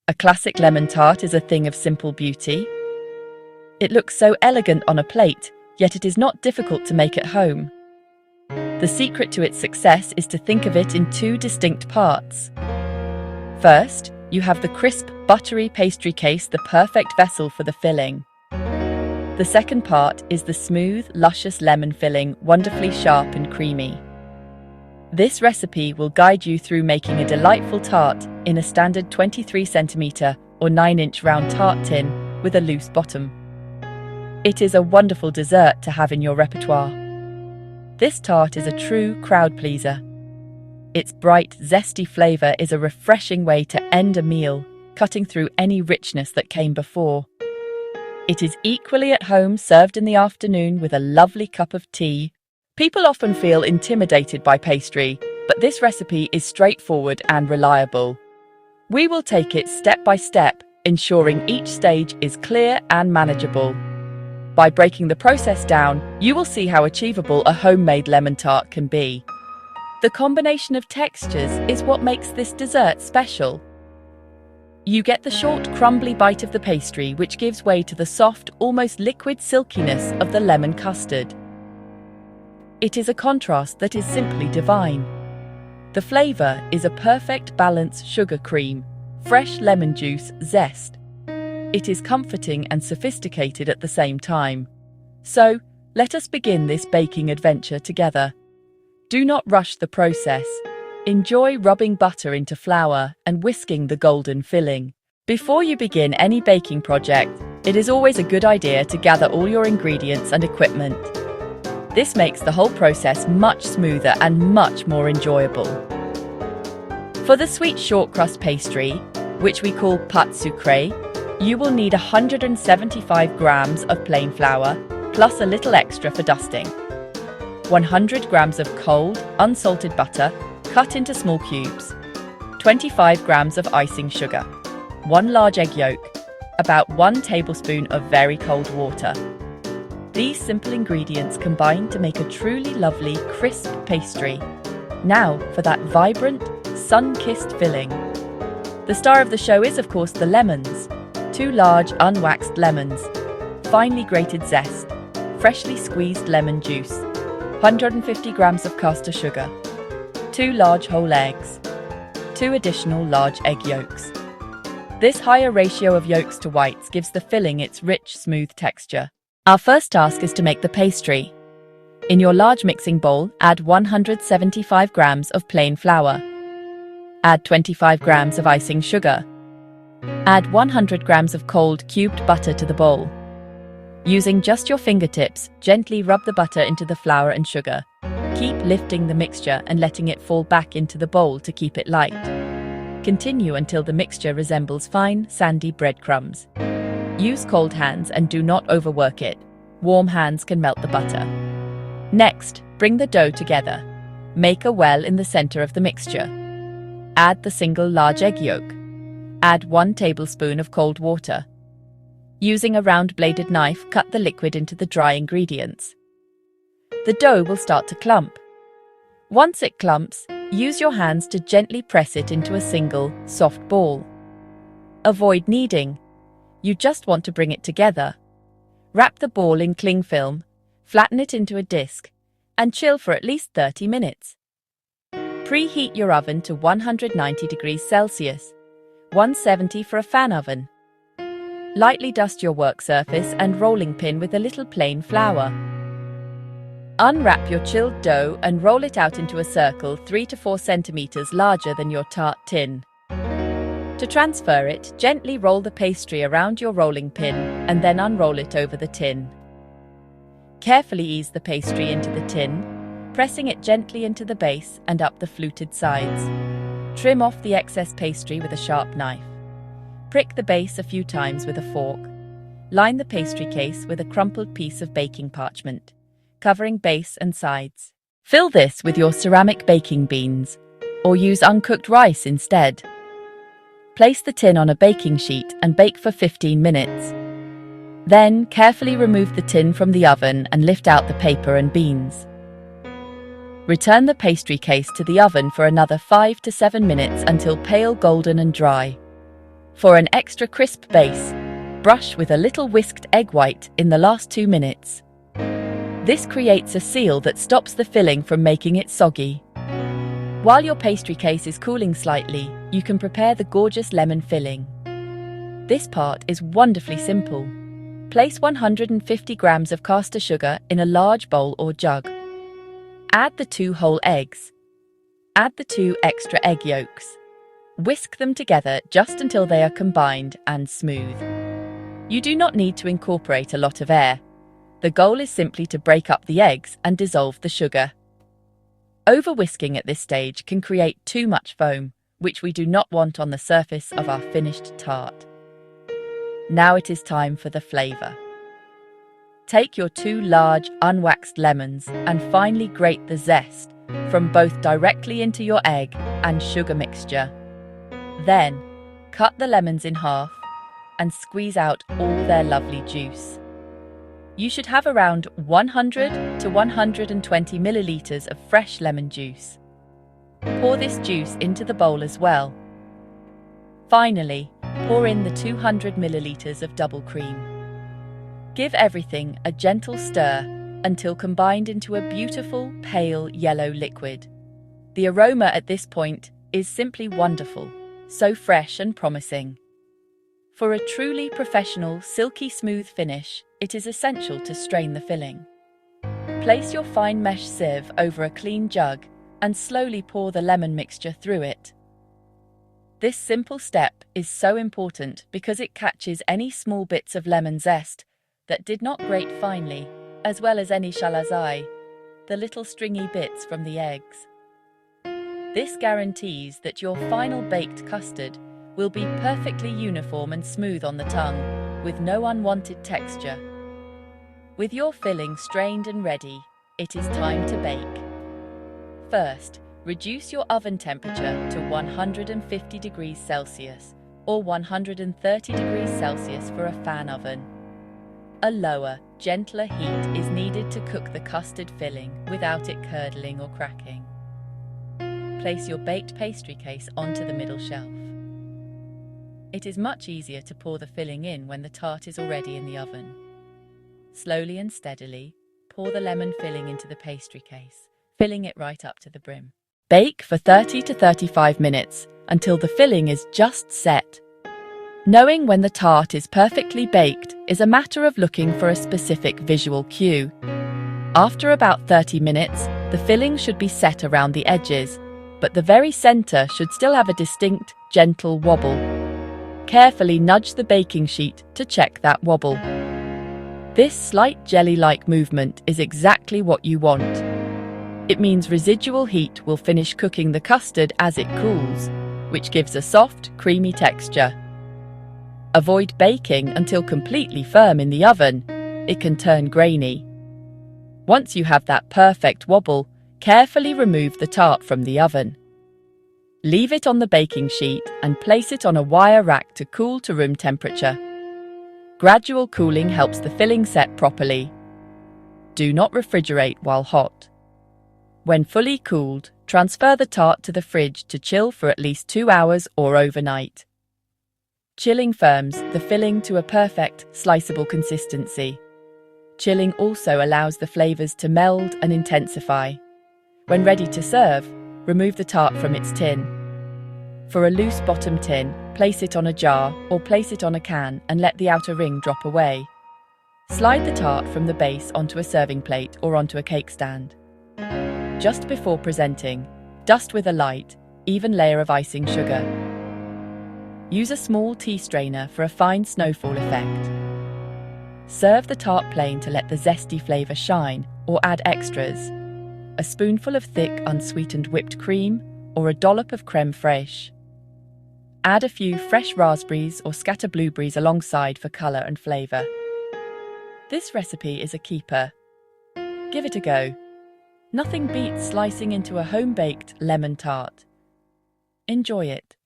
A classic lemon tart is a thing of simple beauty. It looks so elegant on a plate, yet it is not difficult to make at home. The secret to its success is to think of it in two distinct parts. First, you have the crisp, buttery pastry case, the perfect vessel for the filling. The second part is the smooth, luscious lemon filling, wonderfully sharp and creamy. This recipe will guide you through making a delightful tart in a standard 23cm or 9-inch round tart tin with a loose bottom. It is a wonderful dessert to have in your repertoire. This tart is a true crowd pleaser. Its bright, zesty flavour is a refreshing way to end a meal, cutting through any richness that came before. It is equally at home served in the afternoon with a lovely cup of tea. People often feel intimidated by pastry, but this recipe is straightforward and reliable. We will take it step by step, ensuring each stage is clear and manageable. By breaking the process down, you will see how achievable a homemade lemon tart can be. The combination of textures is what makes this dessert special. You get the short, crumbly bite of the pastry, which gives way to the soft, almost liquid silkiness of the lemon custard. It is a contrast that is simply divine. The flavour is a perfect balance: sugar cream, fresh lemon juice, zest. It is comforting and sophisticated at the same time. So, let us begin this baking adventure together. Do not rush the process. Enjoy rubbing butter into flour and whisking the golden filling. Before you begin any baking project, it is always a good idea to gather all your ingredients and equipment. This makes the whole process much smoother and much more enjoyable. For the sweet short crust pastry, which we call pâte sucrée, you will need 175 grams of plain flour, plus a little extra for dusting. 100 grams of cold, unsalted butter, cut into small cubes. 25 grams of icing sugar. 1 large egg yolk. About 1 tablespoon of very cold water. These simple ingredients combine to make a truly lovely, crisp pastry. Now for that vibrant, sun-kissed filling. The star of the show is, of course, the lemons. 2 large, unwaxed lemons. Finely grated zest. Freshly squeezed lemon juice. 150 grams of caster sugar. 2 large whole eggs. 2 additional large egg yolks. This higher ratio of yolks to whites gives the filling its rich, smooth texture. Our first task is to make the pastry. In your large mixing bowl, add 175 grams of plain flour. Add 25 grams of icing sugar. Add 100 grams of cold, cubed butter to the bowl. Using just your fingertips, gently rub the butter into the flour and sugar. Keep lifting the mixture and letting it fall back into the bowl to keep it light. Continue until the mixture resembles fine, sandy breadcrumbs. Use cold hands and do not overwork it. Warm hands can melt the butter. Next, bring the dough together. Make a well in the center of the mixture. Add the single large egg yolk. Add 1 tablespoon of cold water. Using a round-bladed knife, cut the liquid into the dry ingredients. The dough will start to clump. Once it clumps, use your hands to gently press it into a single, soft ball. Avoid kneading. You just want to bring it together. Wrap the ball in cling film, flatten it into a disc, and chill for at least 30 minutes. Preheat your oven to 190 degrees Celsius, 170 for a fan oven. Lightly dust your work surface and rolling pin with a little plain flour. Unwrap your chilled dough and roll it out into a circle 3 to 4 centimeters larger than your tart tin. To transfer it, gently roll the pastry around your rolling pin and then unroll it over the tin. Carefully ease the pastry into the tin, pressing it gently into the base and up the fluted sides. Trim off the excess pastry with a sharp knife. Prick the base a few times with a fork. Line the pastry case with a crumpled piece of baking parchment, covering base and sides. Fill this with your ceramic baking beans, or use uncooked rice instead. Place the tin on a baking sheet and bake for 15 minutes. Then, carefully remove the tin from the oven and lift out the paper and beans. Return the pastry case to the oven for another 5 to 7 minutes until pale golden and dry. For an extra crisp base, brush with a little whisked egg white in the last 2 minutes. This creates a seal that stops the filling from making it soggy. While your pastry case is cooling slightly, you can prepare the gorgeous lemon filling. This part is wonderfully simple. Place 150 grams of caster sugar in a large bowl or jug. Add the 2 whole eggs. Add the 2 extra egg yolks. Whisk them together just until they are combined and smooth. You do not need to incorporate a lot of air. The goal is simply to break up the eggs and dissolve the sugar. Over-whisking at this stage can create too much foam, which we do not want on the surface of our finished tart. Now it is time for the flavour. Take your 2 large, unwaxed lemons and finely grate the zest from both directly into your egg and sugar mixture. Then, cut the lemons in half and squeeze out all their lovely juice. You should have around 100 to 120 milliliters of fresh lemon juice. Pour this juice into the bowl as well. Finally, pour in the 200 milliliters of double cream. Give everything a gentle stir until combined into a beautiful, pale yellow liquid. The aroma at this point is simply wonderful, so fresh and promising. For a truly professional, silky smooth finish, it is essential to strain the filling. Place your fine mesh sieve over a clean jug and slowly pour the lemon mixture through it. This simple step is so important because it catches any small bits of lemon zest that did not grate finely, as well as any chalazai, the little stringy bits from the eggs. This guarantees that your final baked custard will be perfectly uniform and smooth on the tongue, with no unwanted texture. With your filling strained and ready, it is time to bake. First, reduce your oven temperature to 150 degrees Celsius or 130 degrees Celsius for a fan oven. A lower, gentler heat is needed to cook the custard filling without it curdling or cracking. Place your baked pastry case onto the middle shelf. It is much easier to pour the filling in when the tart is already in the oven. Slowly and steadily, pour the lemon filling into the pastry case, filling it right up to the brim. Bake for 30 to 35 minutes until the filling is just set. Knowing when the tart is perfectly baked is a matter of looking for a specific visual cue. After about 30 minutes, the filling should be set around the edges, but the very center should still have a distinct, gentle wobble. Carefully nudge the baking sheet to check that wobble. This slight jelly-like movement is exactly what you want. It means residual heat will finish cooking the custard as it cools, which gives a soft, creamy texture. Avoid baking until completely firm in the oven. It can turn grainy. Once you have that perfect wobble, carefully remove the tart from the oven. Leave it on the baking sheet and place it on a wire rack to cool to room temperature. Gradual cooling helps the filling set properly. Do not refrigerate while hot. When fully cooled, transfer the tart to the fridge to chill for at least 2 hours or overnight. Chilling firms the filling to a perfect, sliceable consistency. Chilling also allows the flavors to meld and intensify. When ready to serve, remove the tart from its tin. For a loose bottom tin, place it on a jar or place it on a can and let the outer ring drop away. Slide the tart from the base onto a serving plate or onto a cake stand. Just before presenting, dust with a light, even layer of icing sugar. Use a small tea strainer for a fine snowfall effect. Serve the tart plain to let the zesty flavour shine, or add extras. A spoonful of thick, unsweetened whipped cream, or a dollop of crème fraîche. Add a few fresh raspberries or scatter blueberries alongside for colour and flavour. This recipe is a keeper. Give it a go. Nothing beats slicing into a home-baked lemon tart. Enjoy it.